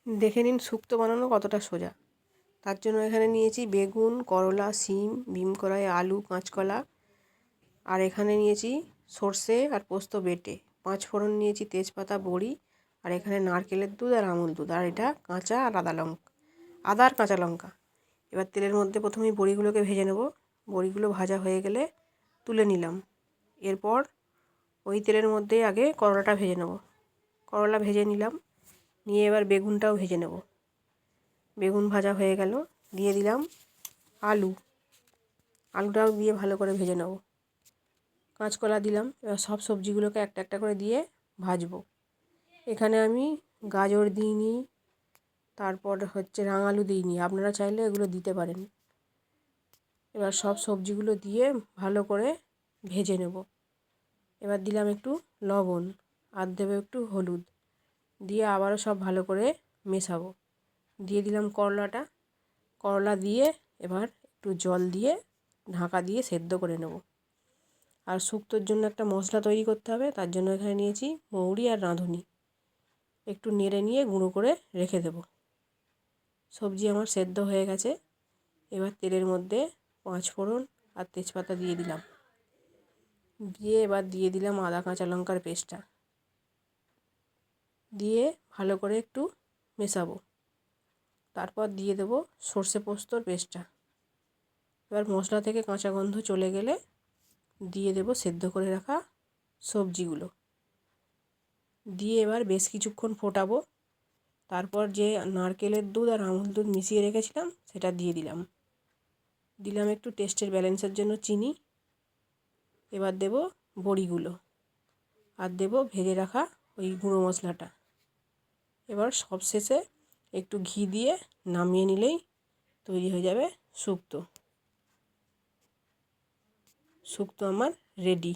দেখে নিন শুক্তো বানানো কতটা সোজা। তার জন্য এখানে নিয়েছি বেগুন, করলা, শিম, বিম কড়াই, আলু, কাঁচকলা। আর এখানে নিয়েছি সর্ষে আর পোস্ত বেটে, 5 ফোড়ন নিয়েছি, তেজপাতা, বড়ি। আর এখানে নারকেলের দুধ আর আমুল দুধ, আর এটা কাঁচা আর আদা আর কাঁচা লঙ্কা। এবার তেলের মধ্যে প্রথমেই বড়িগুলোকে ভেজে নেব। বড়িগুলো ভাজা হয়ে গেলে তুলে নিলাম। এরপর ওই তেলের মধ্যে আগে করলাটা ভেজে নেব। করলা ভেজে নিলাম, নিয়ে এবার বেগুনটাও ভেজে নেব। বেগুন ভাজা হয়ে গেল, দিয়ে দিলাম আলুটাও দিয়ে ভালো করে ভেজে নেব। কাঁচকলা দিলাম। এবার সব সবজিগুলোকে একটা একটা করে দিয়ে ভাজবো। এখানে আমি গাজর দিইনি, তারপর রাঙালু দিইনি, আপনারা চাইলে এগুলো দিতে পারেন। এবার সব সবজিগুলো দিয়ে ভালো করে ভেজে নেব। এবার দিলাম একটু লবণ, আর দেবো একটু হলুদ, দিয়ে আবারও সব ভালো করে মেশাবো। দিয়ে দিলাম করলা দিয়ে এবার একটু জল দিয়ে ঢাকা দিয়ে সেদ্ধ করে নেব। আর শুক্তোর জন্য একটা মশলা তৈরি করতে হবে, তার জন্য এখানে নিয়েছি মৌরি আর রাঁধুনি। একটু নেড়ে নিয়ে গুঁড়ো করে রেখে দেব। সবজি আমার সেদ্ধ হয়ে গেছে। এবার তেলের মধ্যে 5 ফোড়ন আর তেজপাতা দিয়ে দিলাম। এবার দিয়ে দিলাম আদা কাঁচা লঙ্কার পেস্টটা, দিয়ে ভালো করে একটু মেশাবো। তারপর দিয়ে দেবো সর্ষে পোস্তর পেস্টটা। এবার মশলা থেকে কাঁচা গন্ধ চলে গেলে দিয়ে দেবো সেদ্ধ করে রাখা সবজিগুলো, দিয়ে এবার বেশ কিছুক্ষণ ফোটাবো। তারপর যে নারকেলের দুধ আর আমুল দুধ মিশিয়ে রেখেছিলাম সেটা দিয়ে দিলাম একটু টেস্টের ব্যালেন্সের জন্য চিনি। এবার দেব বড়িগুলো, আর দেব ভেজে রাখা ওই গুঁড়ো মশলাটা। এবার সবশেষে একটু ঘি দিয়ে নামিয়ে নিলেই তৈরি হয়ে যাবে শুক্তো আমার রেডি।